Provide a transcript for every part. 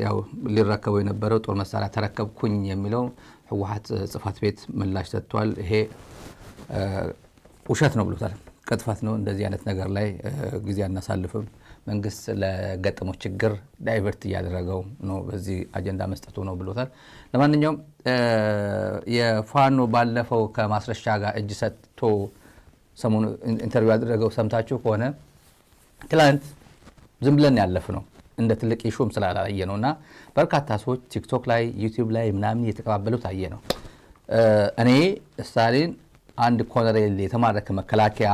ያው ሊረከበው የነበረው ጦር መሳሪያ ተረከብኩኝ የሚለው ህወሓት ጽፋት ቤት ምላሽ ሰጥቷል። ይሄ ውሸት ነው ብሎታል። ቅጥፈት ነው። እንደዚህ አይነት ነገር ላይ ጊዜ አናሳልፍም። መንግስት ለገጠመው ችግር ዳይቨርት ያደረገው ነው በዚህ አጀንዳ መስጠቱ ነው ብሎታል። ለማንኛውም የፋኖ ባለፈው ከማስረሻ ጋር እጅ ሰጥቶ ሰሞኑ ኢንተርቪው ያደረገው ሰምታችሁ ከሆነ ትላንት ዝም ብለን ያለፍ ነው እንደ ትልቅ ኢሹም ስላላየ ነውና በርካታ ሰዎች ቲክቶክ ላይ ዩቲዩብ ላይ ምናምን እየተቀባበሉት አየ ነው። እኔ ስታሊን አንድ ኮሎኔል የተማረከ መከላከያ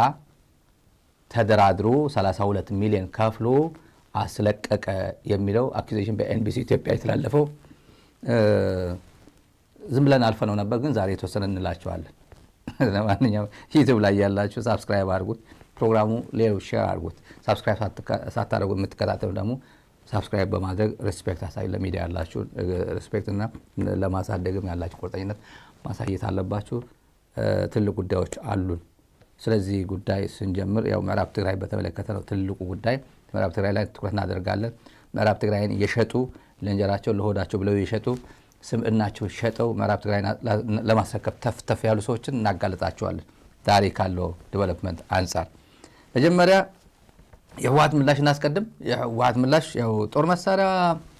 ተደራድሮ 32 ሚሊዮን ከፍሎ አስለቀቀ የሚለው አኩዜሽን በኤንቢሲ ኢትዮጵያ የተላለፈው ዝም ብለን አልፈነው ነበር፣ ግን ዛሬ የተወሰነ እንላቸዋለን። ለማንኛውም ዩቲዩብ ላይ ያላችሁ ሰብስክራይብ አድርጉት፣ ፕሮግራሙ ሌሎች ሼር አድርጉት። ሰብስክራይብ ሳታደርጉ የምትከታተሉ ደግሞ ሰብስክራይብ በማድረግ ሪስፔክት አሳዩ። ለሚዲያ ያላችሁ ሪስፔክት እና ለማሳደግም ያላችሁ ቁርጠኝነት ማሳየት አለባችሁ። ትልቅ ጉዳዮች አሉን። ስለዚህ ጉዳይ ስንጀምር ያው ምዕራብ ትግራይ በተመለከተ ነው ትልቁ ጉዳይ። ምዕራብ ትግራይ ላይ ትኩረት እናደርጋለን። ምዕራብ ትግራይን እየሸጡ ለእንጀራቸው ለሆዳቸው ብለው እየሸጡ ስምዕናቸው ሸጠው ምዕራብ ትግራይን ለማስረከብ ተፍተፍ ያሉ ሰዎችን እናጋለጣቸዋለን። ዛሬ ካለው ዲቨሎፕመንት አንጻር መጀመሪያ የህወሓት ምላሽ እናስቀድም። የህወሓት ምላሽ ያው ጦር መሳሪያ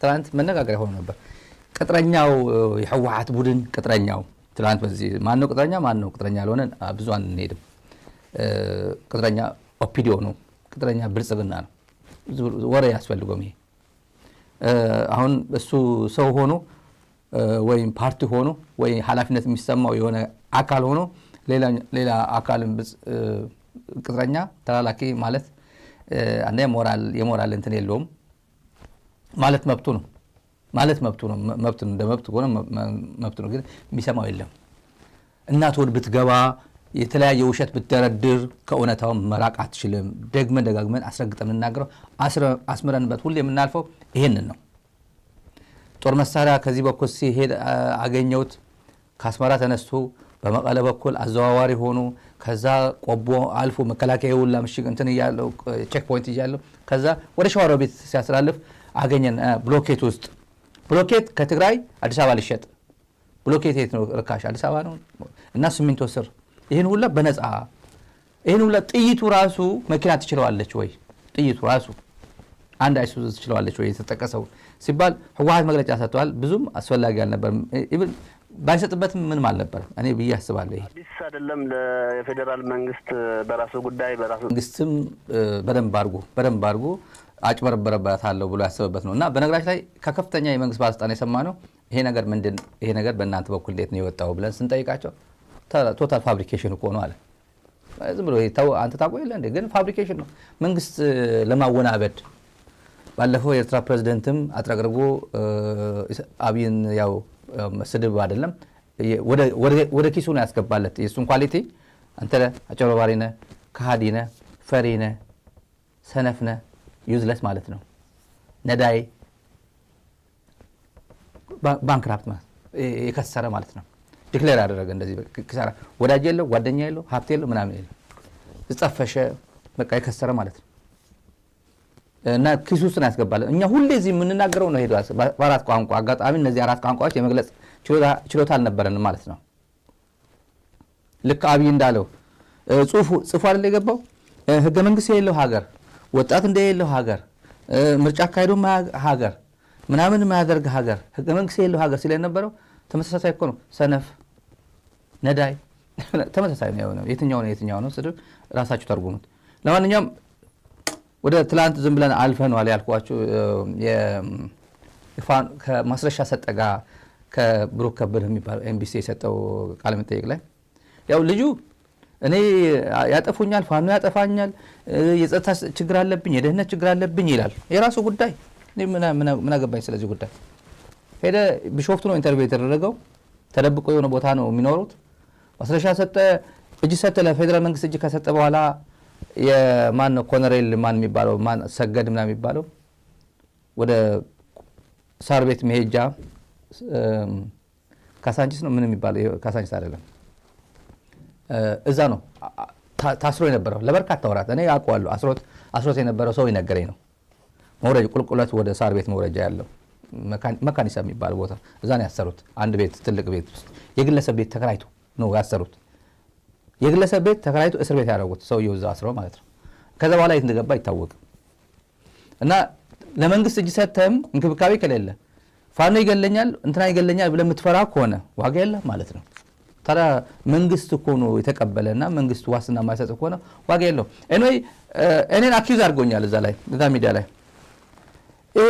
ትላንት መነጋገሪያ ሆኖ ነበር። ቅጥረኛው የህወሓት ቡድን ቅጥረኛው ትላንት በዚህ ማነው ቅጥረኛ ያልሆነ ብዙ አንሄድም። ቅጥረኛ ኦፒዲዮ ነው፣ ቅጥረኛ ብልጽግና ነው። ወሬ ያስፈልገውም። ይሄ አሁን እሱ ሰው ሆኖ ወይም ፓርቲ ሆኖ ወይ ኃላፊነት የሚሰማው የሆነ አካል ሆኖ ሌላ አካልን ቅጥረኛ ተላላኪ ማለት አንዴ የሞራል እንትን የለውም ማለት መብቱ ነው። እንደ መብት ሆነ መብቱ ነው፣ ግን የሚሰማው የለም። እናት ወድ ብትገባ የተለያየ ውሸት ብትደረድር ከእውነታው መራቅ አትችልም። ደጋግመን አስረግጠን እናገረው አስምረንበት ሁሌ የምናልፈው ይሄንን ነው። ጦር መሳሪያ ከዚህ በኩል ሲሄድ አገኘውት ከአስመራ ተነስቶ በመቀለ በኩል አዘዋዋሪ ሆኖ ከዛ ቆቦ አልፎ መከላከያ ሁላ ምሽግ እንትን ያለው ቼክ ፖይንት ያለው ከዛ ወደ ሸዋሮ ቤት ሲያስተላልፍ አገኘን። ብሎኬት ከትግራይ አዲስ አበባ ሊሸጥ ብሎኬት የት ነው ርካሽ? አዲስ አበባ ነው እና ሲሚንቶ ስር ይሄን ሁላ በነፃ ይሄን ሁላ ጥይቱ ራሱ መኪና ትችለዋለች ወይ? ጥይቱ ራሱ አንድ አይሱዙ ትችለዋለች ወይ? የተጠቀሰው ሲባል ህወሓት መግለጫ ሰጥቷል። ብዙም አስፈላጊ አልነበረም። ኢቭን ባይሰጥበትም ምንም አልነበረም እኔ ብዬ አስባለሁ። ይሄ አዲስ አይደለም ለፌደራል መንግስት በራሱ ጉዳይ በራሱ መንግስትም በደንብ አድርጎ አጭበረበረበታለሁ ብሎ ያሰበበት ነውና በነገራችን ላይ ከከፍተኛ የመንግስት ባለስልጣን የሰማነው ይሄ ነገር በእናንተ በኩል እንዴት ነው የወጣው ብለን ስንጠይቃቸው ቶታል ፋብሪኬሽን እኮ ነው አለ። ዝም ብሎ አንተ ታውቀው የለ እንዴ? ግን ፋብሪኬሽን ነው መንግስት ለማወናበድ። ባለፈው የኤርትራ ፕሬዝዳንትም አጥረግርጎ አብይን ያው ስድብ አይደለም ወደ ኪሱ ነው ያስገባለት። የሱን ኳሊቲ አንተ አጭበርባሪ ነህ፣ ከሃዲ ነህ፣ ፈሪ ነህ፣ ሰነፍ ነህ፣ ዩዝለስ ማለት ነው። ነዳይ ባንክራፕት ማለት የከሰረ ማለት ነው። ዲክሌር ያደረገ እንደዚህ ኪሳራ ወዳጅ የለው ጓደኛ የለው ሀብት የለው ምናምን የለው ተጻፈሸ በቃ የከሰረ ማለት ነው። እና ኪሱ ውስጥ ነው ያስገባለት። እኛ ሁሌ እዚህ የምንናገረው ነው ሄዶ በአራት ቋንቋ አጋጣሚ እነዚህ አራት ቋንቋዎች የመግለጽ ችሎታ አልነበረንም ማለት ነው። ልክ አብይ እንዳለው ጽፎ አይደል የገባው ህገ መንግስት የሌለው ሀገር፣ ወጣት እንደሌለው ሀገር፣ ምርጫ አካሄዱ ሀገር፣ ምናምን የማያደርግ ሀገር፣ ህገ መንግስት የሌለው ሀገር ሲል የነበረው ተመሳሳይ እኮ ነው። ሰነፍ፣ ነዳይ ተመሳሳይ ነው የሆነው። የትኛው ነው ስድብ ራሳችሁ ተርጉሙት። ለማንኛውም ወደ ትላንት ዝም ብለን አልፈነዋል ያልኳችሁ ከማስረሻ ሰጠጋ ከብሩክ ከበደ የሚባለው ኤምቢሲ የሰጠው ቃለ መጠይቅ ላይ ያው ልጁ እኔ ያጠፉኛል፣ ፋኖ ያጠፋኛል፣ የጸጥታ ችግር አለብኝ፣ የደህንነት ችግር አለብኝ ይላል። የራሱ ጉዳይ ምን አገባኝ ስለዚህ ጉዳይ። ሄደ ቢሾፍቱ ነው ኢንተርቪው የተደረገው። ተደብቆ የሆነ ቦታ ነው የሚኖሩት። ማስረሻ ሰጠ እጅ ሰጠ ለፌደራል መንግስት እጅ ከሰጠ በኋላ የማን ነው ኮሎኔል ማን የሚባለው ማን ሰገድ ምናምን የሚባለው ወደ ሳር ቤት መሄጃ ካሳንቺስ ነው ምን የሚባለው ካሳንቺስ አይደለም እዛ ነው ታስሮ የነበረው ለበርካታ ወራት። እኔ አውቀዋለሁ። አስሮት የነበረው ሰው ይነገረኝ ነው። መውረጃ ቁልቁለት ወደ ሳር ቤት መውረጃ ያለው መካኒሳ የሚባል ቦታ እዛ ነው ያሰሩት። አንድ ቤት ትልቅ ቤት ውስጥ የግለሰብ ቤት ተከራይቶ ነው ያሰሩት። የግለሰብ ቤት ተከራይቶ እስር ቤት ያደረጉት ሰውየው እዛ አስረው ማለት ነው። ከዛ በኋላ የት እንደገባ አይታወቅም። እና ለመንግስት እጅ ሰተም እንክብካቤ ከሌለ ፋኖ ይገለኛል እንትና ይገለኛል ብለህ የምትፈራ ከሆነ ዋጋ የለም ማለት ነው። ታዲያ መንግስት እኮ ነው የተቀበለና መንግስት ዋስትና የማይሰጥ ከሆነ ዋጋ የለውም። ኤኒዌይ እኔን አኪዩዝ አድርጎኛል እዛ ላይ እዛ ሚዲያ ላይ ይሄ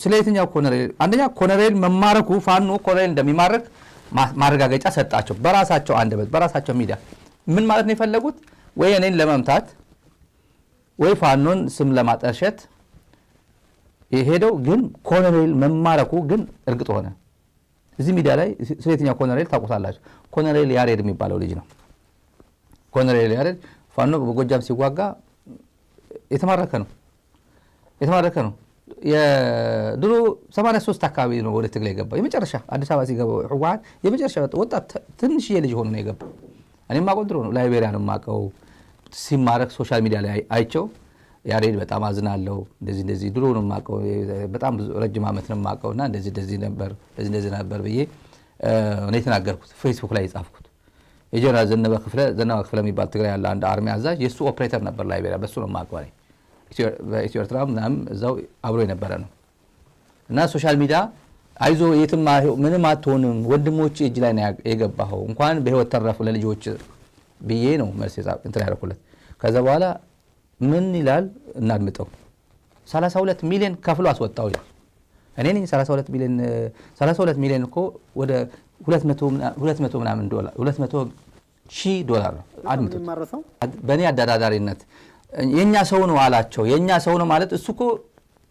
ስለ የትኛው ኮሎኔል አንደኛ ኮሎኔል መማረኩ ፋኖ ኮሎኔል እንደሚማረክ ማረጋገጫ ሰጣቸው በራሳቸው አንደበት በራሳቸው ሚዲያ። ምን ማለት ነው የፈለጉት? ወይ እኔን ለመምታት ወይ ፋኖን ስም ለማጠልሸት የሄደው ግን ኮሎኔል መማረኩ ግን እርግጥ ሆነ። እዚህ ሚዲያ ላይ ስለ የትኛው ኮሎኔል ታውቁታላችሁ? ኮሎኔል ያሬድ የሚባለው ልጅ ነው። ኮሎኔል ያሬድ ፋኖ በጎጃም ሲዋጋ የተማረከ ነው። የድሮ 83 አካባቢ ነው ወደ ትግል የገባው። የመጨረሻ አዲስ አበባ ሲገባው ህወሓት የመጨረሻ ወጣት ትንሽዬ ልጅ ሆኖ ነው የገባው። እኔም ማውቀው ድሮ ነው ላይቤሪያ ነው የማውቀው። ሲማረክ ሶሻል ሚዲያ ላይ አይቸው ያሬድ በጣም አዝናለሁ እንደዚህ ድሮ ነው የማውቀው በጣም ብዙ ረጅም ዓመት ነው የማውቀውና እንደዚህ ነበር ብዬ እኔ ተናገርኩት ፌስቡክ ላይ የጻፍኩት። የጀነራል ዘነበ ክፍለ የሚባል ትግራይ ያለ አንድ አርሚ አዛዥ የሱ ኦፕሬተር ነበር ላይቤሪያ። በሱ ነው የማውቀው እኔ በኢትዮ ኤርትራ ምናምን እዛው አብሮ የነበረ ነው። እና ሶሻል ሚዲያ አይዞ የትም ምንም አትሆንም ወንድሞች እጅ ላይ ነው የገባኸው እንኳን በህይወት ተረፉ ለልጆች ብዬ ነው መልስ እንትን ያደረኩለት። ከዛ በኋላ ምን ይላል እናድምጠው። 32 ሚሊዮን ከፍሎ አስወጣው ይላል። እኔ ነኝ 32 ሚሊዮን እኮ ወደ 200 ምናምን ዶላር 200,000 ዶላር ነው። አድምጡት። በእኔ አደራዳሪነት የኛ ሰው ነው አላቸው። የኛ ሰው ነው ማለት እሱ እኮ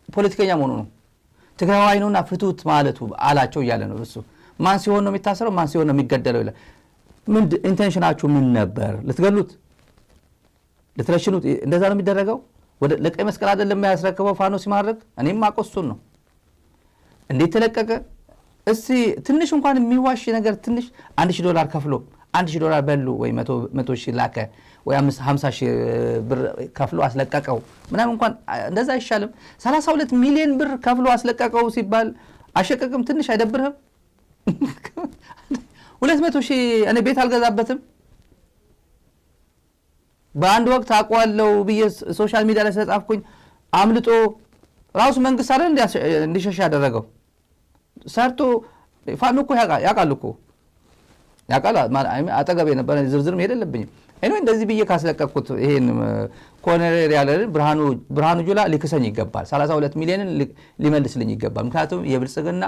ፖለቲከኛ መሆኑ ነው። ትግራዋይ ነውና ፍቱት ማለቱ አላቸው እያለ ነው። እሱ ማን ሲሆን ነው የሚታሰረው ማን ሲሆን ነው የሚገደለው ይላል። ምን ኢንቴንሽናችሁ ምን ነበር? ልትገሉት ልትረሽኑት? እንደዛ ነው የሚደረገው። ወደ ለቀይ መስቀል አይደለም የሚያስረክበው ፋኖ ሲማረክ። እኔም አውቀው እሱን ነው። እንዴት ተለቀቀ? እስቲ ትንሽ እንኳን የሚዋሽ ነገር ትንሽ $1,000 ከፍሎ $1,000 በሉ ወይ 100,000 ላከ ወይ 50,000 ብር ከፍሎ አስለቀቀው ምናምን እንኳን እንደዛ አይሻልም? 32 ሚሊዮን ብር ከፍሎ አስለቀቀው ሲባል አሸቀቅም ትንሽ አይደብርህም? 200,000 እኔ ቤት አልገዛበትም። በአንድ ወቅት አውቀዋለሁ ብዬ ሶሻል ሚዲያ ላይ ስለጻፍኩኝ አምልጦ ራሱ መንግስት አይደል እንዲሸሽ ያደረገው። ሰርቶ ፋኖ እኮ ያውቃል እኮ ያውቃል። አጠገቤ ነበር ዝርዝርም ሄደለብኝም። እኔ እንደዚህ ብዬ ካስለቀቅኩት ይሄን ኮሎኔል ያለልን ብርሃኑ ጁላ ሊክሰኝ ይገባል። 32 ሚሊዮንን ሊመልስልኝ ይገባል። ምክንያቱም የብልጽግና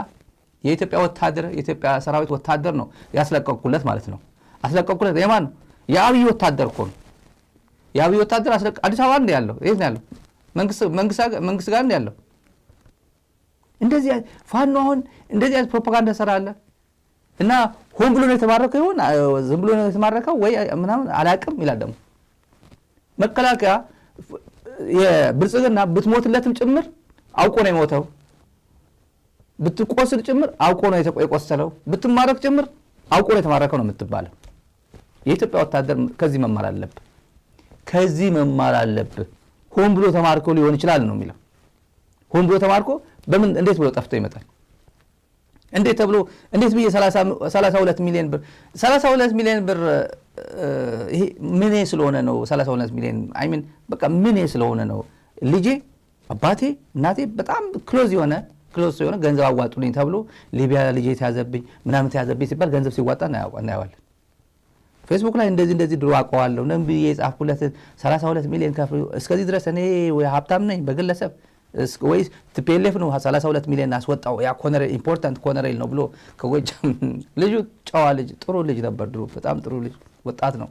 የኢትዮጵያ ወታደር የኢትዮጵያ ሰራዊት ወታደር ነው ያስለቀቅኩለት ማለት ነው። አስለቀቅኩለት የማን ነው? የአብይ ወታደር እኮ ነው። የአብይ ወታደር አዲስ አበባ እንደ ያለው የት ነው ያለው? መንግስት ጋር እንደ ያለው። እንደዚህ ፋኖ አሁን እንደዚህ አይነት ፕሮፓጋንዳ ሰራለ እና ሆን ብሎ ነው የተማረከው ይሆን ዝም ብሎ ነው የተማረከው ወይ ምናምን አላቅም ይላል። ደግሞ መከላከያ የብልጽግና ብትሞትለትም ጭምር አውቆ ነው የሞተው፣ ብትቆስል ጭምር አውቆ ነው የቆሰለው፣ ብትማረክ ጭምር አውቆ ነው የተማረከው ነው የምትባለው። የኢትዮጵያ ወታደር ከዚህ መማር አለብህ። ሆን ብሎ ተማርኮ ሊሆን ይችላል ነው የሚለው። ሆን ብሎ ተማርኮ በምን እንዴት ብሎ ጠፍቶ ይመጣል? እንዴት ተብሎ እንዴት ብዬ 32 ሚሊዮን ብር ይሄ ምን ስለሆነ ነው 32 ሚሊዮን አይሚን በቃ ምን ስለሆነ ነው? ልጄ አባቴ እናቴ በጣም ክሎዝ የሆነ ገንዘብ አዋጡልኝ ተብሎ ሊቢያ ልጄ ተያዘብኝ ምናምን ተያዘብኝ ሲባል ገንዘብ ሲዋጣ እናየዋለን። ፌስቡክ ላይ እንደዚህ ድሮ አውቀዋለሁ ነን ብዬ የጻፍኩለት 32 ሚሊዮን ከፍሎ እስከዚህ ድረስ እኔ ወይ ሀብታም ነኝ በግለሰብ ወይስ ቲፒኤልኤፍ ነው 32 ሚሊዮን አስወጣው ያ ኮሎኔል ኢምፖርታንት ኮሎኔል ነው ብሎ ከጎጃም ልጁ ጨዋ ልጅ ጥሩ ልጅ ነበር ድሮ በጣም ጥሩ ልጅ ወጣት ነው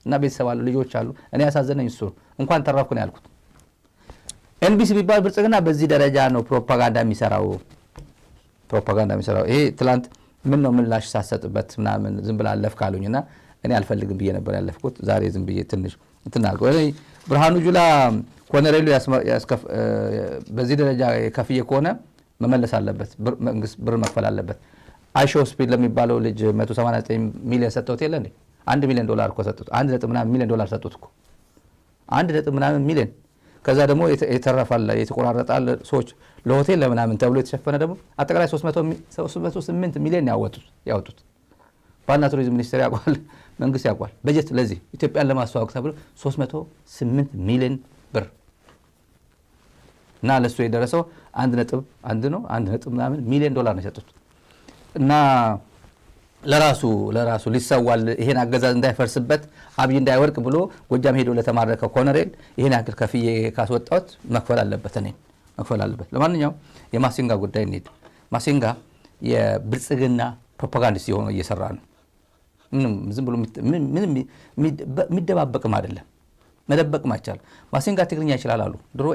እና ቤተሰብ አሉ ልጆች አሉ። እኔ ያሳዘነኝ እሱ እንኳን ተረፍኩ ነው ያልኩት። ኤንቢሲ ቢባል ብልጽግና በዚህ ደረጃ ነው ፕሮፓጋንዳ የሚሰራው። ይሄ ትላንት ምን ነው ምላሽ ሳሰጥበት ምናምን ዝም ብላ አለፍ ካሉኝና እኔ አልፈልግም ብዬ ነበር ያለፍኩት። ዛሬ ዝም ብዬ ትንሽ እንትናልኩ። ብርሃኑ ጁላ ኮሎኔሉ በዚህ ደረጃ ከፍዬ ከሆነ መመለስ አለበት፣ መንግስት ብር መክፈል አለበት። አይሾ ስፒድ ለሚባለው ልጅ 189 ሚሊዮን ሰጥተውት የለ እንዴ? $1 ሚሊዮን እኮ ሰጡት። $1 ሚሊዮን ሰጡት እኮ $1 ሚሊዮን። ከዛ ደግሞ የተረፋል የተቆራረጣል ሰዎች ለሆቴል ለምናምን ተብሎ የተሸፈነ ደግሞ አጠቃላይ 308 ሚሊዮን ያወጡት ባና ቱሪዝም ሚኒስቴር ያቋል መንግስት ያቋል በጀት ለዚህ ኢትዮጵያን ለማስተዋወቅ ተብሎ 308 ሚሊዮን ብር እና ለሱ የደረሰው 1.1 ነው 1.ምናምን ሚሊዮን ዶላር ነው የሰጡት እና ለራሱ ሊሰዋል ይሄን አገዛዝ እንዳይፈርስበት አብይ እንዳይወርቅ ብሎ ጎጃም ሄዶ ለተማረከው ኮሎኔል ይሄን ያክል ከፍዬ ካስወጣሁት መክፈል አለበት ለማንኛውም የማሲንጋ ጉዳይ እንሂድ ማሲንጋ የብልጽግና ፕሮፓጋንዲስት የሆነ እየሰራ ነው ምንም ዝም ብሎ ምንም የሚደባበቅም አይደለም መደበቅም አይቻል ማሲንጋ ትግርኛ ይችላል አሉ ድሮ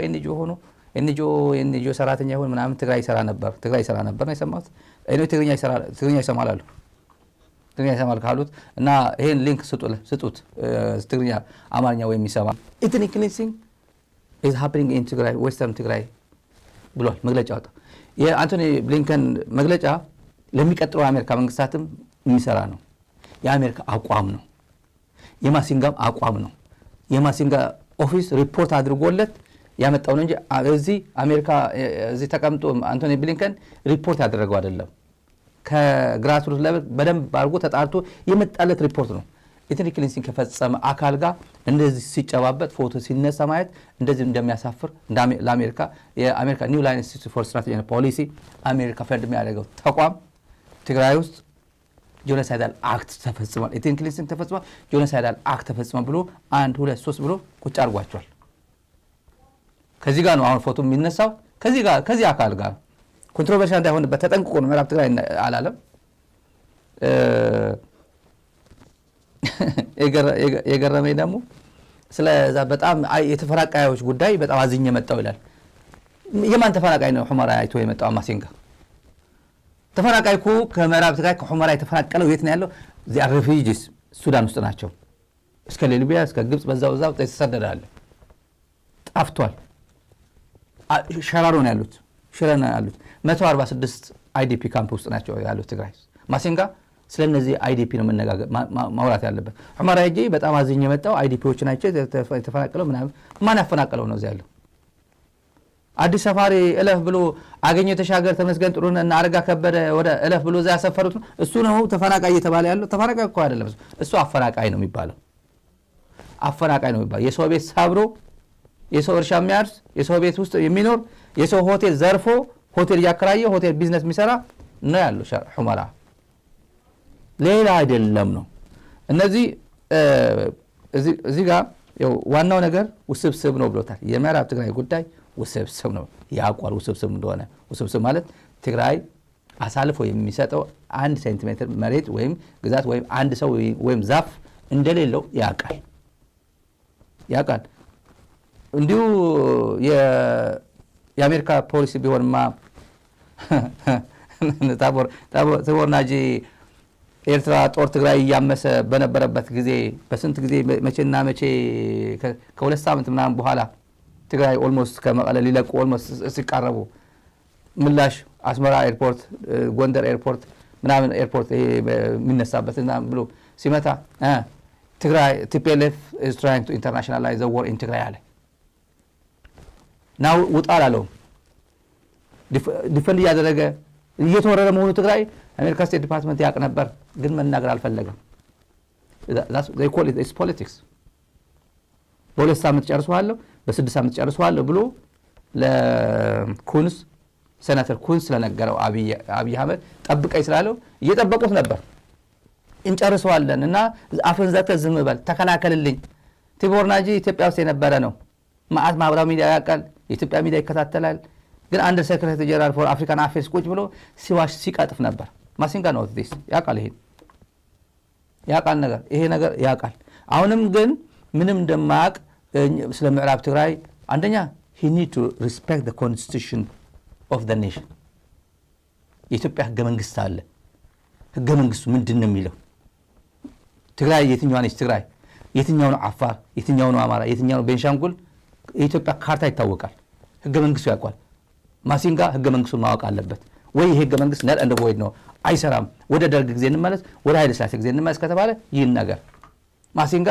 ኤንጂኦ ሰራተኛ ይሆን ምናምን ትግራይ ይሰራ ነበር ነው የሰማሁት እኔ ትግርኛ ይሰማል አሉ ትግርኛ ይሰማል ካሉት እና ይሄን ሊንክ ስጡት ትግርኛ አማርኛ ወይ የሚሰማ ethnic cleansing is happening in ትግራይ ዌስተርን ትግራይ ብሏል መግለጫ ወጣ የአንቶኒ ብሊንከን መግለጫ ለሚቀጥለው አሜሪካ መንግስታትም የሚሰራ ነው የአሜሪካ አቋም ነው የማሲንጋም አቋም ነው የማሲንጋ ኦፊስ ሪፖርት አድርጎለት ያመጣው ነው እንጂ እዚህ አሜሪካ እዚህ ተቀምጦ አንቶኒ ብሊንከን ሪፖርት ያደረገው አይደለም ከግራስሩት ለበት በደንብ አድርጎ ተጣርቶ የመጣለት ሪፖርት ነው ethnic cleansing ከፈጸመ አካል ጋር እንደዚህ ሲጨባበጥ ፎቶ ሲነሳ ማየት እንደዚህ እንደሚያሳፍር ለአሜሪካ የአሜሪካ ኒው ላይን ኢንስቲትዩት ፎር ስትራቴጂ ኤንድ ፖሊሲ አሜሪካ ፈንድ የሚያደርገው ተቋም ትግራይ ውስጥ ጆኖሳይዳል አክት ተፈጽሟል ethnic cleansing ተፈጽሟል ጆኖሳይዳል አክት ተፈጽሟል ብሎ 1 2 3 ብሎ ቁጭ አድርጓቸዋል ከዚህ ጋር ነው አሁን ፎቶ የሚነሳው ከዚህ አካል ጋር ኮንትሮቨርሻል እንዳይሆንበት ተጠንቅቆ ነው ምዕራብ ትግራይ አላለም የገረመኝ ደግሞ ስለዛ በጣም የተፈራቃዮች ጉዳይ በጣም አዝኜ መጣው ይላል የማን ተፈራቃይ ነው ሁመራ አይቶ የመጣው ማሲንጋ ተፈራቃይ እኮ ከምዕራብ ትግራይ ከሁመራ የተፈራቀለው የት ነው ያለው ዚያ ሪፊጂስ ሱዳን ውስጥ ናቸው እስከ ሊቢያ እስከ ግብጽ በዛው ተሰደዳለ ጣፍቷል ሸራሮ ነው ያሉት 146 አይዲፒ ካምፕ ውስጥ ናቸው ያሉት ትግራይ ማሲንጋ ስለነዚህ አይዲፒ ነው መነጋገር ማውራት ያለበት ሁመራ ሄጄ በጣም አዝኜ መጣው አይዲፒዎች ናቸው የተፈናቀለው ማን ያፈናቀለው ነው እዚያ ያለው አዲስ ሰፋሪ እለፍ ብሎ አገኘው ተሻገር ተመስገን ጥሩና እና አረጋ ከበደ ወደ እለፍ ብሎ እዛ ያሰፈሩት እሱ ነው ተፈናቃይ እየተባለ ያለው ተፈናቃይ እኮ አይደለም እሱ አፈናቃይ ነው የሚባለው የሰው ቤት ሳብሮ የሰው እርሻ የሚያርስ የሰው ቤት ውስጥ የሚኖር የሰው ሆቴል ዘርፎ ሆቴል ያከራየ ሆቴል ቢዝነስ የሚሰራ ነው ያለው ሁመራ ሌላ አይደለም ነው እነዚህ እዚህ ጋር ዋናው ነገር ውስብስብ ነው ብሎታል የምዕራብ ትግራይ ጉዳይ ውስብስብ ነው ያቋል ውስብስብ እንደሆነ ውስብስብ ማለት ትግራይ አሳልፎ የሚሰጠው 1 ሴንቲሜትር መሬት ወይም ግዛት ወይም አንድ ሰው ወይም ዛፍ እንደሌለው ያቃል እንዲሁ የአሜሪካ ፖሊሲ ቢሆንማ ታቦርናጂ ኤርትራ ጦር ትግራይ ያመሰ በነበረበት ጊዜ በስንት ጊዜ መቼና መቼ ከሁለት ሳምንት ምናምን በኋላ ትግራይ ኦልሞስት ከመቀለ ሊለቁ ኦልሞስት ሲቃረቡ ምላሽ አስመራ ኤርፖርት ጎንደር ኤርፖርት ምናምን ኤርፖርት የሚነሳበትና ብሎ ሲመታ ትግራይ TPLF is trying to internationalize the war in ትግራይ አለ ናው ውጣል አለው ዲፈንድ ያደረገ እየተወረረ መሆኑ ትግራይ አሜሪካ ስቴት ዲፓርትመንት ያቅ ነበር ግን መናገር አልፈለገም they call it is politics በሁለት ሳምንት ጨርሰዋለሁ በ6 ሳምንት ጨርሰዋለሁ ብሎ ለኩንስ ሴናተር ኩንስ ስለነገረው አብይ አህመድ ጠብቀኝ ስላለው እየጠበቁት ነበር እንጨርሰዋለን እና አፍን ዘግተህ ዝም በል ተከላከልልኝ ቲቦርናጂ ኢትዮጵያ ውስጥ የነበረ ነው ማአት ማህበራዊ ሚዲያ ያቃል የኢትዮጵያ ሚዲያ ይከታተላል ግን አንደር ሴክሬታሪ ጀነራል ፎር አፍሪካን አፌርስ ቁጭ ብሎ ሲዋሽ ሲቀጥፍ ነበር ማሲንጋ ነው this ያቃል ይሄ ነገር ያቃል አሁንም ግን ምንም እንደማያቅ ስለ ምዕራብ ትግራይ አንደኛ he need to respect the constitution of the nation የኢትዮጵያ ህገ መንግስት አለ ህገ መንግስቱ ምንድነው የሚለው ትግራይ የትኛው ነች ትግራይ የትኛው ነው አፋር የትኛው ነው አማራ የትኛው ነው ቤንሻንጉል የኢትዮጵያ ካርታ ይታወቃል ህገ መንግስቱ ያውቃል ማሲንጋ ህገ መንግስቱን ማወቅ አለበት ወይ ህገ መንግስት ነል እንደ ቦይድ ነው አይሰራም ወደ ደርግ ጊዜ እንመለስ ወደ ኃይለ ሥላሴ ጊዜ እንመለስ ከተባለ ይህን ነገር ማሲንጋ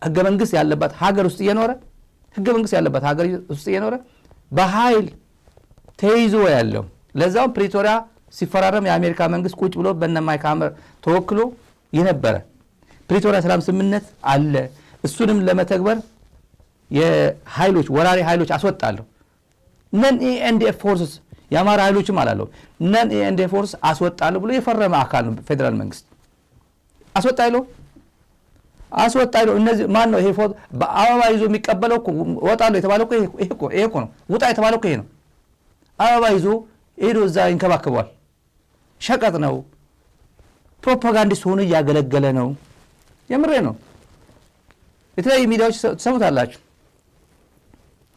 ህገ መንግስት ያለበት ሀገር ውስጥ እየኖረ ህገ መንግስት ያለበት ሀገር ውስጥ የኖረ በኃይል ተይዞ ያለው ለዛው ፕሪቶሪያ ሲፈራረም የአሜሪካ መንግስት ቁጭ ብሎ በእነማይክ ሐመር ተወክሎ የነበረ ፕሪቶሪያ ሰላም ስምምነት አለ። እሱንም ለመተግበር የኃይሎች ወራሪ ኃይሎች አስወጣለሁ ነን ኤንዲኤፍ ፎርስስ የአማራ ኃይሎችም አላለው ነን ኤንዲኤፍ ፎርስ አስወጣለሁ ብሎ የፈረመ አካል ነው ፌደራል መንግስት። አስወጣለሁ እነዚህ ማን ነው? ይሄ ፎቶ በአበባ ይዞ የሚቀበለው እኮ ወጣለሁ የተባለው እኮ ይሄ እኮ ነው። ውጣ የተባለው እኮ ይሄ ነው። አበባ ይዞ ሄዶ እዛ ይንከባከቧል። ሸቀጥ ነው። ፕሮፓጋንዲስት ሆኖ እያገለገለ ነው። የምሬ ነው። የተለያዩ ሚዲያዎች ትሰሙታላችሁ።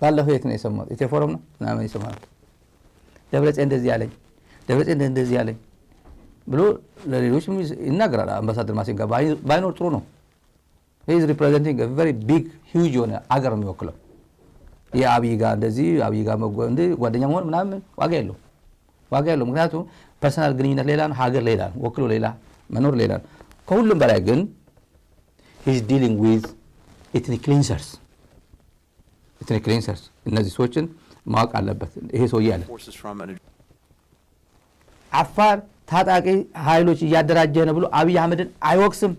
ባለፈው የት ነው የሰማሁት? ኢትዮ ፎረም ነው ምናምን የሰማሁት። ደብረጽዮን እንደዚህ ያለኝ ብሎ ለሌሎች ይናገራል። አምባሳደር ማሲንጋ ባይኖር ጥሩ ነው። he is representing a very big huge የሆነ አገር ነው የሚወክለው። የአብይ ጋር እንደዚህ አብይ ጋር ጓደኛ መሆን ምናምን ዋጋ የለው። ምክንያቱም ፐርሰናል ግንኙነት ሌላ ነው፣ ሀገር ሌላ ነው፣ ወክሎ ሌላ መኖር ሌላ ነው። ከሁሉም በላይ ግን he is dealing with ethnic cleansers እነዚህ ሰዎችን ማወቅ አለበት። ይሄ ሰው ያለ አፋር ታጣቂ ኃይሎች እያደራጀ ነው ብሎ አብይ አህመድን አይወቅስም።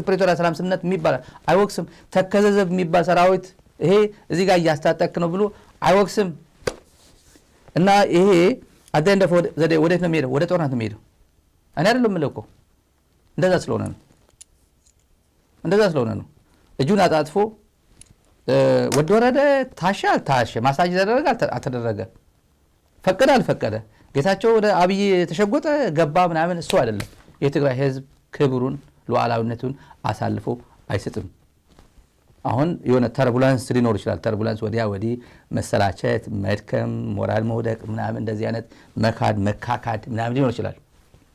ፕሪቶሪያ ሰላም ስምምነት የሚባል አይወቅስም። ተከዘዘብ የሚባል ሰራዊት ይሄ እዚህ ጋር እያስታጠቅ ነው ብሎ አይወቅስም። እና ይሄ አደንደ ወዴት ነው የሚሄደው? ወደ ጦርነት ነው የሚሄደው። እኔ አይደለም የምለው እኮ እንደዛ ስለሆነ ነው። እጁን አጣጥፎ ወደ ወረደ ታሻ ማሳጅ ተደረገ አልተደረገ፣ ፈቀደ አልፈቀደ፣ ጌታቸው ወደ አብይ ተሸጎጠ ገባ ምናምን እሱ አይደለም። የትግራይ ህዝብ ክብሩን ሉዓላዊነቱን አሳልፎ አይሰጥም። አሁን የሆነ ተርቡላንስ ሊኖር ይችላል። ተርቡላንስ ወዲያ ወዲህ መሰላቸት፣ መድከም፣ ሞራል መውደቅ ምናምን እንደዚህ አይነት መካካድ ምናምን ሊኖር ይችላል።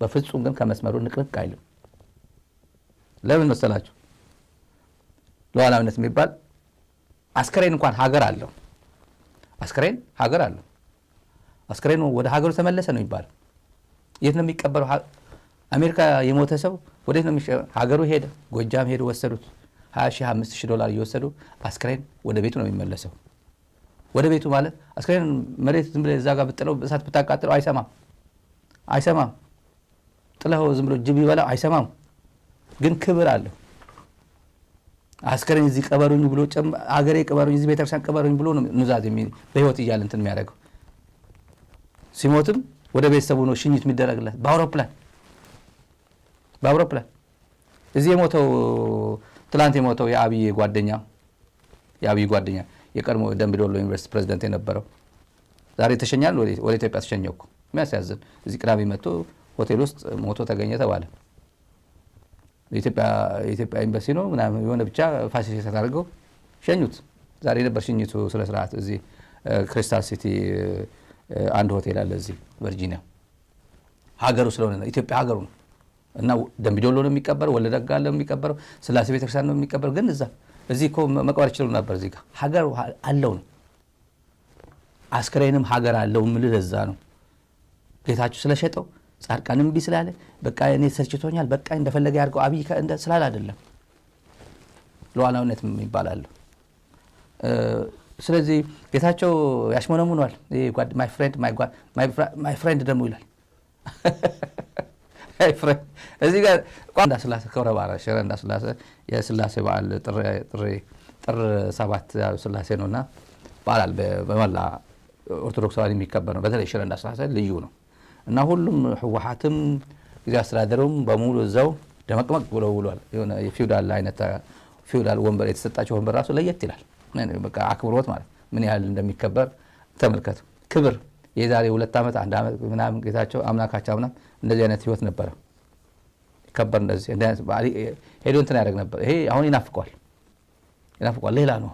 በፍጹም ግን ከመስመሩ ንቅንቅ አይልም። ለምን መሰላችሁ? ሉዓላዊነት የሚባል አስከሬን እንኳን ሀገር አለው። አስከሬን ወደ ሀገሩ ተመለሰ ነው የሚባለው። የት ነው የሚቀበረው? አሜሪካ የሞተ ሰው ወዴት ነው ሀገሩ ሄደ። ጎጃም ሄዱ፣ ወሰዱት። 20,000 $5,000 እየወሰዱ አስከሬን ወደ ቤቱ ነው የሚመለሰው። ወደ ቤቱ ማለት አስከሬን መሬት ዝም ብለህ እዛ ጋር ብጥለው እሳት ብታቃጥለው አይሰማም። ጥለው ዝም ብሎ ጅብ ይበላው አይሰማም። ግን ክብር አለው። አስከሬን እዚህ ቀበሩኝ ብሎ አገሬ ቀበሩኝ እዚህ ቤተክርስቲያን ቀበሩኝ ብሎ ነው ኑዛዜ በህይወት እያለ እንትን የሚያደርገው። ሲሞትም ወደ ቤተሰቡ ነው ሽኝት የሚደረግለት በአውሮፕላን። እዚህ የሞተው ትላንት የሞተው የአብይ ጓደኛ የቀድሞ ደምቢዶሎ ዩኒቨርሲቲ ፕሬዝዳንት የነበረው ዛሬ ተሸኛል። ወደ ኢትዮጵያ ተሸኘው እኮ የሚያሳዝን። እዚህ ቅዳሜ መጥቶ ሆቴል ውስጥ ሞቶ ተገኘ ተባለ። የኢትዮጵያ ኤምባሲ ነው ምናምን የሆነ ብቻ ፋሲሊቴት አድርገው ሸኙት። ዛሬ ነበር ሽኝቱ ስለ ስርዓት እዚህ ክሪስታል ሲቲ አንድ ሆቴል አለ እዚህ ቨርጂኒያ። ሀገሩ ስለሆነ ነው፣ ኢትዮጵያ ሀገሩ ነው። እና ደምቢዶሎ ነው የሚቀበረው፣ ወለደጋ ነው የሚቀበረው፣ ስላሴ ቤተክርስቲያን ነው የሚቀበረው። ግን እዚህ እኮ መቅበር ይችላል ነበር። እዚህ ጋር ሀገር አለው ነው። አስከሬንም ሀገር አለው ምልህ ለዛ ነው። ጌታችሁ ስለሸጠው ጻድቃንም እምቢ ስላለ በቃ እኔ ሰልችቶኛል በቃ እንደፈለገ ያድርገው አብይ ስላለ አይደለም። ሉዓላዊነት ይባላል። ስለዚህ ጌታቸው ያሽሞነሙኗል። ማይ ፍሬንድ ደግሞ ይላል። እዚህ ጋር ቋንዳ ስላሴ ክብረ በዓል ሽረ እንዳስላሴ የስላሴ በዓል ጥር 7 ስላሴ ነውና በዓል በመላ ኦርቶዶክሳውያን የሚከበር ነው። በተለይ ሽረ እንዳስላሴ ልዩ ነው እና ሁሉም ህወሓትም ጊዜ አስተዳደሩም በሙሉ እዛው ደመቅመቅ ብለው ውሏል። የሆነ የፊውዳል አይነት ፊውዳል ወንበር የተሰጣቸው ወንበር ራሱ ለየት ይላል። በቃ አክብሮት ማለት ምን ያህል እንደሚከበር ተመልከቱ። ክብር የዛሬ 2 ዓመት 1 ዓመት ምናምን ጌታቸው አምናካቸው ምናምን እንደዚህ አይነት ህይወት ነበረ። ይከበር እንደዚህ ሄዶ እንትን ያደርግ ነበር። ይሄ አሁን ይናፍቋል ሌላ ነው።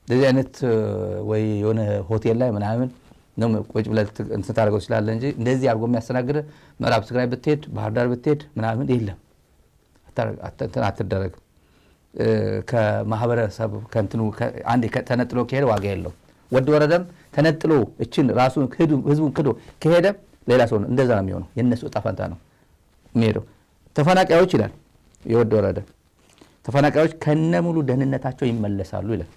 እንደዚህ አይነት ወይ የሆነ ሆቴል ላይ ምናምን ነው ቁጭ ብለህ እንትን ታደርገው ይችላል እንጂ እንደዚህ አድርጎ የሚያስተናግድ ምዕራብ ትግራይ ብትሄድ ባህር ዳር ብትሄድ ምናምን የለም። አትደረግም። ከማህበረሰብ ከእንትኑ አንዴ ተነጥሎ ከሄደ ዋጋ የለው። ወደ ወረደም ተነጥሎ እችን ራሱን ህዝቡን ክዶ ከሄደ ሌላ ሰው ነው። እንደዛ ነው የሚሆነው። የነሱ ዕጣ ፈንታ ነው የሚሄደው። ተፈናቃዮች ይላል የወደ ወረደ ተፈናቃዮች ከነሙሉ ደህንነታቸው ይመለሳሉ ይላል።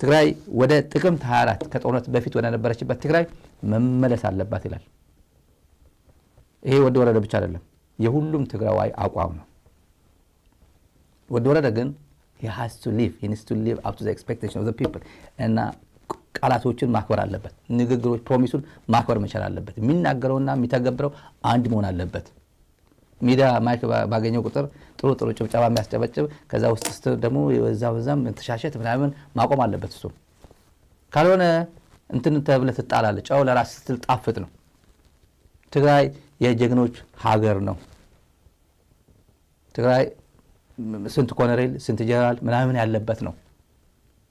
ትግራይ ወደ ጥቅምት 24 ከጦርነት በፊት ወደ ነበረችበት ትግራይ መመለስ አለባት ይላል። ይሄ ወደ ወረደ ብቻ አይደለም፣ የሁሉም ትግራዋይ አቋም ነው። ወደ ወረደ ግን he has to live up to the expectation of the people እና ቃላቶችን ማክበር አለበት። ንግግሮች ፕሮሚሱን ማክበር መቻል አለበት። የሚናገረውና የሚተገብረው አንድ መሆን አለበት። ሚዲያ ማይክ ባገኘው ቁጥር ጥሩ ጭብጨባ የሚያስጨበጭብ ከዛ ውስጥ ደግሞ በዛም ተሻሸት ምናምን ማቆም አለበት። እሱ ካልሆነ እንትን ተብለህ ትጣላለህ። ጨው ለራስ ስትል ጣፍጥ ነው። ትግራይ የጀግኖች ሀገር ነው። ትግራይ ስንት ኮሎኔል ስንት ጀነራል ምናምን ያለበት ነው።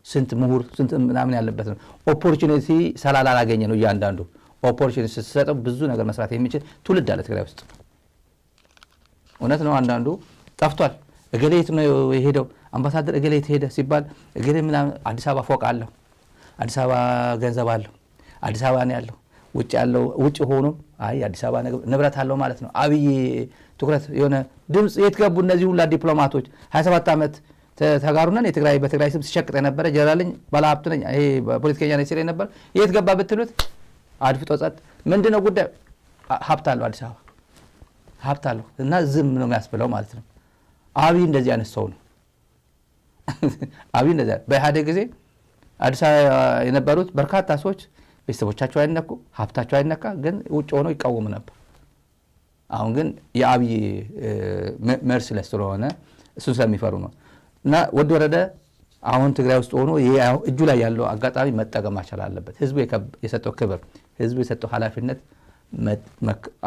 ስንት ምሁር ስንት ምናምን ያለበት ነው። ኦፖርቹኒቲ ስላላገኘ ነው። እያንዳንዱ ኦፖርቹኒቲ ስትሰጠው ብዙ ነገር መስራት የሚችል ትውልድ አለ ትግራይ ውስጥ። እውነት ነው። አንዳንዱ ጠፍቷል። እገሌ የት ነው የሄደው? አምባሳደር እገሌ የት ሄደ ሲባል እገሌ ምናምን አዲስ አበባ ፎቅ አለው፣ አዲስ አበባ ገንዘብ አለው፣ አዲስ አበባ ነው ያለው። ውጭ ሆኖ አይ አዲስ አበባ ንብረት አለው ማለት ነው። አብይ ትኩረት የሆነ ድምፅ የት ገቡ እነዚህ ሁላ ዲፕሎማቶች? 27 ዓመት ተጋሩነን በትግራይ ስም ሲሸቅጥ የነበረ ጀነራልኝ ባለሀብት ነኝ ይሄ ፖለቲከኛ ነኝ ሲል ነበር። የት ገባ ብትሉት አድፍጦ ጸጥ። ምንድነው ጉዳይ? ሀብት አለው፣ አዲስ አበባ ሀብት አለው እና ዝም ነው የሚያስብለው ማለት ነው። አብይ እንደዚህ አይነት ሰው ነው። አብይ እንደዚህ በኢህአዴግ ጊዜ አዲስ አበባ የነበሩት በርካታ ሰዎች ቤተሰቦቻቸው አይነኩ፣ ሀብታቸው አይነካ፣ ግን ውጭ ሆነው ይቃወሙ ነበር። አሁን ግን የአብይ መርሲለስ ስለሆነ እሱን ስለሚፈሩ ነው። እና ወደ ወረደ አሁን ትግራይ ውስጥ ሆኖ እጁ ላይ ያለው አጋጣሚ መጠቀም መቻል አለበት። ህዝቡ የሰጠው ክብር፣ ህዝቡ የሰጠው ኃላፊነት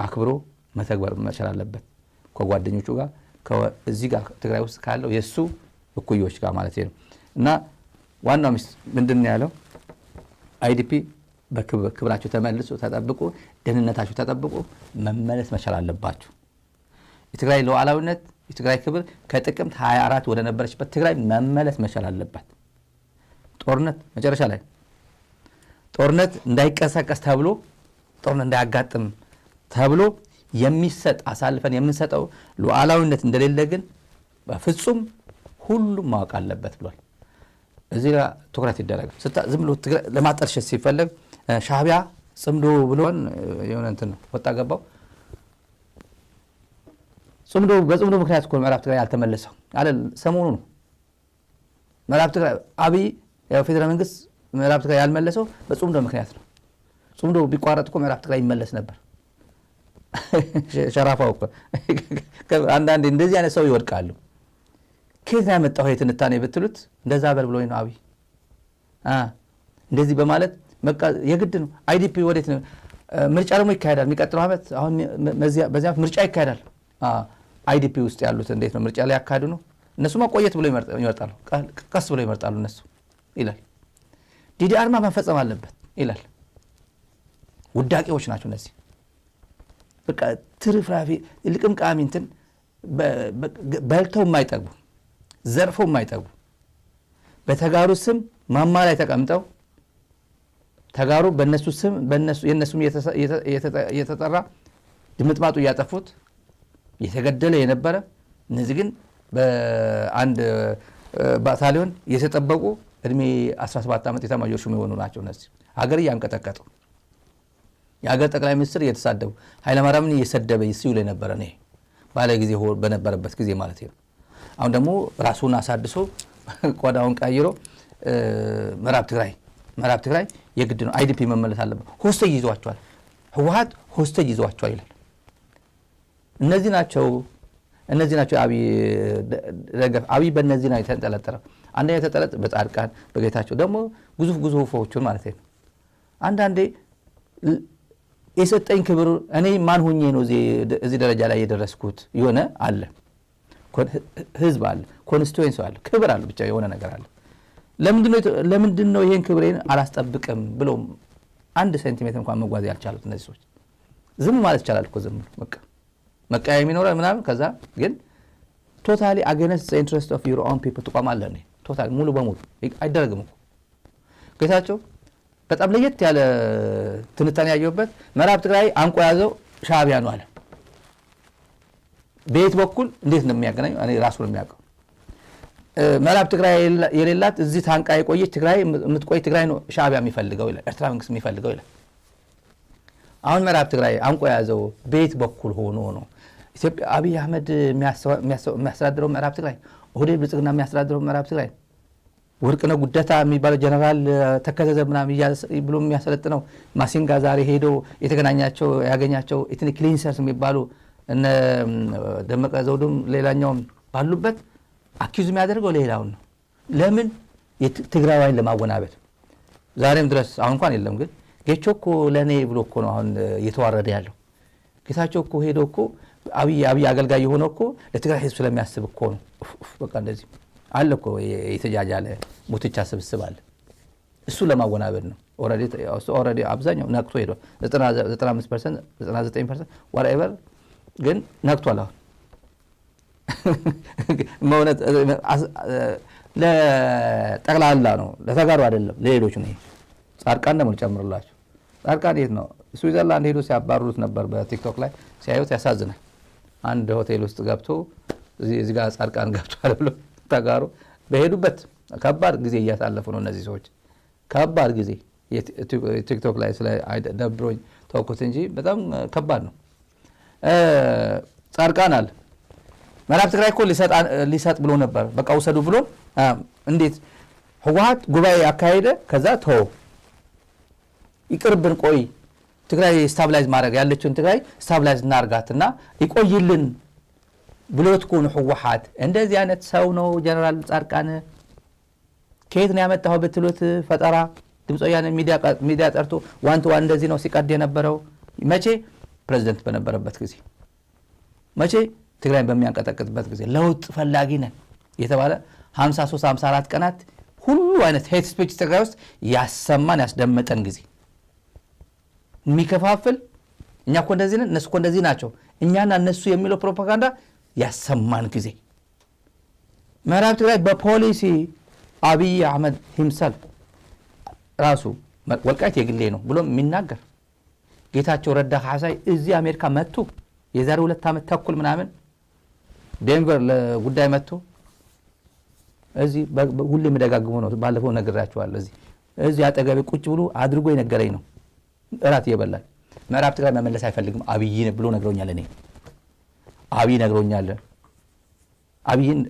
አክብሮ መተግበር መቻል አለበት። ከጓደኞቹ ጋር እዚህ ጋር ትግራይ ውስጥ ካለው የሱ እኩዮች ጋር ማለት ነው። እና ዋናው ምንድን ነው ያለው? አይዲፒ በክብራቸው ተመልሶ ተጠብቆ ደህንነታቸው ተጠብቆ መመለስ መቻል አለባቸው። የትግራይ ሉዓላዊነት የትግራይ ክብር ከጥቅምት 24 ወደ ነበረችበት ትግራይ መመለስ መቻል አለባት። ጦርነት መጨረሻ ላይ ጦርነት እንዳይቀሰቀስ ተብሎ ጦርነት እንዳያጋጥም ተብሎ የሚሰጥ አሳልፈን የምንሰጠው ሉዓላዊነት እንደሌለ ግን በፍጹም ሁሉም ማወቅ አለበት ብሏል። እዚህ ጋር ትኩረት ይደረጋል። ዝም ብሎ ለማጠልሸት ሲፈለግ ሻዕቢያ ጽምዶ ብሎን የሆነ እንትን ነው ወጣ ገባው በጽምዶ ምክንያት እኮ ምዕራብ ትግራይ ያልተመለሰው አለ። ሰሞኑ ነው ምዕራብ ትግራይ አብይ ፌደራል መንግስት ምዕራብ ትግራይ ያልመለሰው በጽምዶ ምክንያት ነው። ጽምዶ ቢቋረጥ እኮ ምዕራብ ትግራይ ይመለስ ነበር። ሸራፋው እኮ አንዳንዴ እንደዚህ አይነት ሰው ይወድቃሉ። ከየት ነው ያመጣው የትንታኔ ብትሉት እንደዛ በል ብሎኝ ነው አብይ እንደዚህ በማለት የግድ ነው። አይዲፒ ወዴት ነው? ምርጫ ደግሞ ይካሄዳል የሚቀጥለው ዓመት። አሁን በዚያ ምርጫ ይካሄዳል። አይዲፒ ውስጥ ያሉት እንዴት ነው ምርጫ ላይ ያካሄዱ ነው? እነሱ ማቆየት ብሎ ይመርጣሉ፣ ቀስ ብሎ ይመርጣሉ እነሱ ይላል። ዲዲአርማ መፈጸም አለበት ይላል። ውዳቄዎች ናቸው እነዚህ። በቃ ትርፍራፊ ልቅምቃሚ እንትን በልተው የማይጠግቡ ዘርፈው የማይጠግቡ በተጋሩ ስም ማማ ላይ ተቀምጠው ተጋሩ በእነሱ ስም የእነሱም እየተጠራ ድምጥማጡ እያጠፉት የተገደለ የነበረ እነዚህ ግን በአንድ ባታሊዮን የተጠበቁ እድሜ 17 ዓመት የተማጆቹ የሚሆኑ ናቸው። እነዚህ ሀገር እያንቀጠቀጡ የሀገር ጠቅላይ ሚኒስትር እየተሳደቡ ኃይለማርያምን እየሰደበ ሲውል የነበረ ነው ባለ ጊዜ በነበረበት ጊዜ ማለት ነው። አሁን ደግሞ ራሱን አሳድሶ ቆዳውን ቀይሮ ምዕራብ ትግራይ የግድ ነው አይዲፒ መመለስ አለበት። ሆስቴጅ ይዟቸዋል፣ ህወሓት ሆስቴጅ ይዟቸዋል ይላል። እነዚህ ናቸው አብይ በእነዚህ ነው የተንጠለጠለው። አንደኛ የተጠለጠ በጻድቃን በጌታቸው ደግሞ ግዙፎቹን ማለት ነው። አንዳንዴ የሰጠኝ ክብር እኔ ማን ሆኜ ነው እዚህ ደረጃ ላይ የደረስኩት የሆነ አለ፣ ህዝብ አለ፣ ኮንስቲትዌንሲ አለ፣ ክብር አለ፣ ብቻ የሆነ ነገር አለ። ለምንድን ነው ይሄን ክብሬን አላስጠብቅም ብሎ አንድ ሴንቲሜትር እንኳን መጓዝ ያልቻሉት እነዚህ ሰዎች? ዝም ማለት ይቻላል እኮ ዝም በቃ መቃየም ይኖራል ምናምን። ከዛ ግን ቶታሊ አገንስት ዘ ኢንትረስት ኦፍ ዩር ኦን ፒፕል ትቆማለህ ነው ቶታሊ ሙሉ በሙሉ አይደረግም እኮ። ጌታቸው በጣም ለየት ያለ ትንታኔ ያየሁበት ምዕራብ ትግራይ አንቆ ያዘው ሻዕቢያ ነው አለ። በየት በኩል እንዴት ነው የሚያገናኘው? እኔ ራሱ ነው የሚያውቀው። ምዕራብ ትግራይ የሌላት እዚህ ታንቃ የቆየች ትግራይ የምትቆይ ትግራይ ነው ሻዕቢያ የሚፈልገው ይላል ኤርትራ መንግስት የሚፈልገው ይላል አሁን ምዕራብ ትግራይ አንቆ ያዘው ቤት በኩል ሆኖ ነው ኢትዮጵያ አብይ አህመድ የሚያስተዳድረው ምዕራብ ትግራይ ኦህዴድ ብልጽግና የሚያስተዳድረው ምዕራብ ትግራይ ወርቅነህ ጉደታ የሚባለው ጀነራል ተከዘዘ ምናምን ብሎ የሚያሰለጥነው ማሲንጋ ዛሬ ሄዶ የተገናኛቸው ያገኛቸው ኢትኒክ ክሊንሰርስ የሚባሉ እነ ደመቀ ዘውዱም ሌላኛውም ባሉበት አኪዩዝ የሚያደርገው ሌላውን ነው ለምን ትግራዋይን ለማወናበድ ዛሬም ድረስ አሁን እንኳን የለም ግን ጌቾ እኮ ለኔ ብሎ እኮ ነው አሁን እየተዋረደ ያለው ጌታቸው እኮ ሄዶ እኮ አብይ አገልጋይ የሆነው እኮ ለትግራይ ህዝብ ስለሚያስብ እኮ ነው በቃ እንደዚህ አለ እኮ የተጃጃለ ሙትቻ ስብስብ አለ እሱ ለማወናበድ ነው ኦሬዲ አብዛኛው ነቅቶ ሄዷል 95% 99% whatever ግን ነቅቷል አሁን ማለት ለጠቅላላ ነው ለተጋሩ አይደለም ለሌሎች ነው ጻድቃን ደግሞ ጨምርላችሁ ጻድቃን የት ነው ስዊዘርላንድ ሄዶ ሲያባሩት ነበር በቲክቶክ ላይ ሲያዩት ያሳዝናል አንድ ሆቴል ውስጥ ገብቶ እዚህ ጋር ጻድቃን ገብቷል ብሎ ተጋሩ በሄዱበት ከባድ ጊዜ እያሳለፉ ነው እነዚህ ሰዎች ከባድ ጊዜ ቲክቶክ ላይ ስለ ደብሮኝ ተወኩት እንጂ በጣም ከባድ ነው ጻድቃን አለ ምዕራብ ትግራይ እኮ ሊሰጥ ብሎ ነበር በቃ ወሰዱ ብሎ እንዴት ህወሓት ጉባኤ አካሄደ ከዛ ተው ይቅርብን ቆይ ትግራይ ስታብላይዝ ማድረግ ያለችውን ትግራይ ስታብላይዝ እናርጋትና ይቆይልን ብሎት ኮን ህወሓት እንደዚህ አይነት ሰው ነው ጀነራል ጻድቃን ከየት ነው ያመጣው በትሎት ፈጠራ ድምጽ ወያነ ሚዲያ ጠርቶ ዋን ቱ ዋን እንደዚህ ነው ሲቀድ የነበረው መቼ ፕሬዝዳንት በነበረበት ጊዜ መቼ ትግራይን በሚያንቀጠቅጥበት ጊዜ ለውጥ ፈላጊ ነን የተባለ 53 54 ቀናት ሁሉ አይነት ሄት ስፒች ትግራይ ውስጥ ያሰማን ያስደመጠን ጊዜ የሚከፋፍል እኛ እኮ እንደዚህ ነን እነሱ እኮ እንደዚህ ናቸው እኛና እነሱ የሚለው ፕሮፓጋንዳ ያሰማን ጊዜ ምዕራብ ትግራይ በፖሊሲ አብይ አህመድ himself ራሱ ወልቃይት የግሌ ነው ብሎ የሚናገር ጌታቸው ረዳ ካሳይ እዚህ አሜሪካ መጥቶ የዛሬ 2 ዓመት ተኩል ምናምን ዴንቨር ለጉዳይ መጥቶ እዚህ ሁሌም ደጋግሞ ነው ባለፈው ነግራችኋለሁ እዚህ አጠገቤ ቁጭ ብሎ አድርጎ የነገረኝ ነው እራት ይበላል ምዕራብ ትግራይ መመለስ አይፈልግም አብይ ብሎ ነግሮኛል እኔ አብይ ነግሮኛል አብይን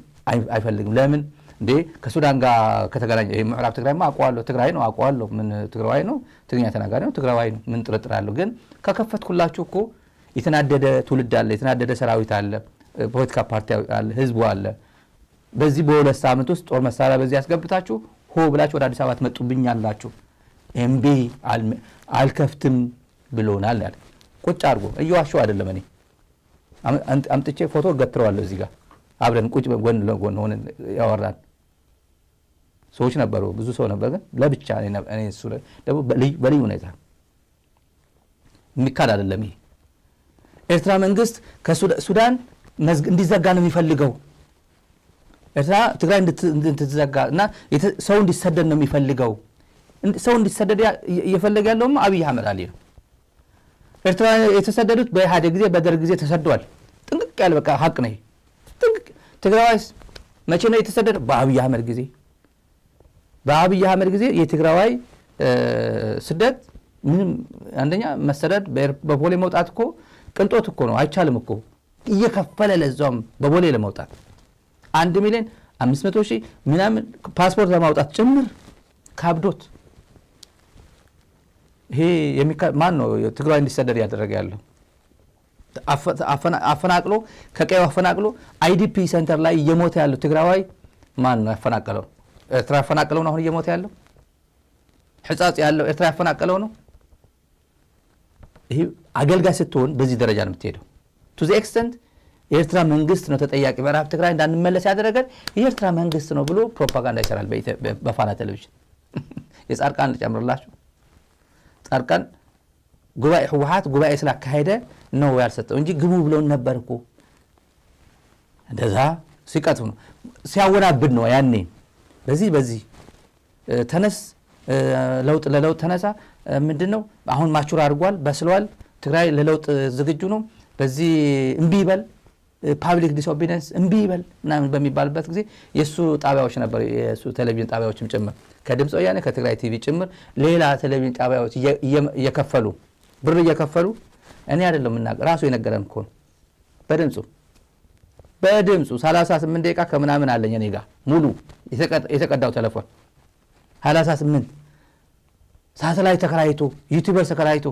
አይፈልግም ለምን እንዴ ከሱዳን ጋር ከተገናኘ ምዕራብ ትግራይማ አቋዋለሁ ትግራይ ነው አቋዋለሁ ምን ትግራዋይ ነው ትግርኛ ተናጋሪ ነው ትግራዋይ ነው ምን ጥርጥራለሁ ግን ከከፈትኩላችሁ እኮ የተናደደ ትውልድ አለ የተናደደ ሰራዊት አለ ፖለቲካ ፓርቲ አለ ህዝቡ አለ በዚህ በሁለት ሳምንት ውስጥ ጦር መሳሪያ በዚህ ያስገብታችሁ ሆ ብላችሁ ወደ አዲስ አበባ ትመጡብኛላችሁ ኤምቢ አልከፍትም ብሎናል ያለ ቁጭ አድርጎ እየዋሸው አይደለም እኔ አምጥቼ ፎቶ ገትረዋለሁ እዚህ ጋር አብረን ቁጭ ጎን ለጎን ሆነን ያወራን ሰዎች ነበሩ ብዙ ሰው ነበር ግን ለብቻ እኔ እሱ ደግሞ በልዩ ሁኔታ የሚካድ አይደለም ይሄ ኤርትራ መንግስት ከሱዳን እንዲዘጋ ነው የሚፈልገው ኤርትራ ትግራይ እንድትዘጋ እና ሰው እንዲሰደድ ነው የሚፈልገው ሰው እንዲሰደድ እየፈለገ ያለውም አብይ አህመድ አሊ ነው ኤርትራ የተሰደዱት በኢህአዴግ ጊዜ በደርግ ጊዜ ተሰደዋል ጥንቅቅ ያለ በቃ ሀቅ ነው ጥንቅቅ ትግራዋይስ መቼ ነው የተሰደደ በአብይ አህመድ ጊዜ በአብይ አህመድ ጊዜ የትግራዋይ ስደት ምንም አንደኛ መሰደድ በቦሌ መውጣት እኮ ቅንጦት እኮ ነው አይቻልም እኮ እየከፈለ ለዛም በቦሌ ለመውጣት 1,500,000 ምናምን ፓስፖርት ለማውጣት ጭምር ካብዶት ይሄ ማን ነው ትግራይ እንዲሰደድ ያደረገ ያለው አፈናቅሎ ከቀዩ አፈናቅሎ አይዲፒ ሴንተር ላይ እየሞተ ያለው ትግራዋይ ማን ነው ያፈናቀለው ኤርትራ ያፈናቀለው ነው አሁን እየሞተ ያለው ህጻጽ ያለው ኤርትራ ያፈናቀለው ነው ይሄ አገልጋይ ስትሆን በዚህ ደረጃ ነው የምትሄደው to the extent የኤርትራ መንግስት ነው ተጠያቂ ምዕራብ ትግራይ እንዳንመለስ ያደረገን የኤርትራ መንግስት ነው ብሎ ፕሮፓጋንዳ ይሰራል በፋና ቴሌቪዥን የጻድቃን ጨምርላችሁ ጻድቃን ጉባኤ ህወሓት ጉባኤ ስላካሄደ ነው ያልሰጠው እንጂ ግቡ ብሎን ነበርኩ እንደዛ ሲቀጥፍ ነው ሲያወናብድ ነው ያኔ በዚህ ተነስ ለለውጥ ተነሳ ምንድነው አሁን ማቹር አድርጓል በስሏል ትግራይ ለለውጥ ዝግጁ ነው በዚህ እምቢ ይበል ፓብሊክ ዲስኦቢዲየንስ እምቢ ይበል ምናምን በሚባልበት ጊዜ የሱ ጣቢያዎች ነበር የሱ ቴሌቪዥን ጣቢያዎችም ጭምር ከድምጽ ወያኔ ከትግራይ ቲቪ ጭምር ሌላ ቴሌቪዥን ጣቢያዎች እየከፈሉ ብር እየከፈሉ እኔ አይደለም እና ራሱ የነገረን እኮ በድምጹ 38 ደቂቃ ከምናምን አለኝ እኔ ጋር ሙሉ የተቀዳው ቴሌፎን 38 ሳተላይት ተከራይቶ ዩቲዩበር ተከራይቶ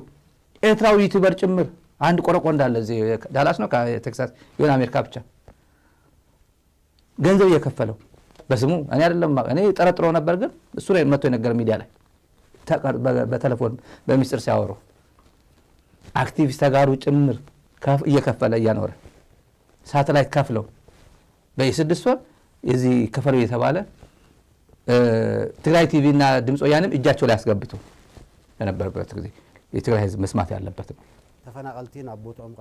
ኤርትራዊ ዩቲዩበር ጭምር አንድ ቆረቆ እንዳለ እዚህ ዳላስ ነው ከቴክሳስ የሆነ አሜሪካ ብቻ ገንዘብ እየከፈለው በስሙ እኔ አይደለም እኔ ጠረጥሮ ነበር ግን እሱ ላይ መጥቶ የነገረ ሚዲያ ላይ በቴሌፎን በሚስጥር ሲያወሩ አክቲቪስት ተጋሩ ጭምር እየከፈለ እያኖረ ሳተላይት ከፍለው በ6 ወር እዚህ ከፈለው የተባለ ትግራይ ቲቪ እና ድምጽ ወያኔም እጃቸው ላይ አስገብቶ ለነበረበት ጊዜ የትግራይ ህዝብ መስማት ያለበት ነው ተፈናቀልቲን አቦቶም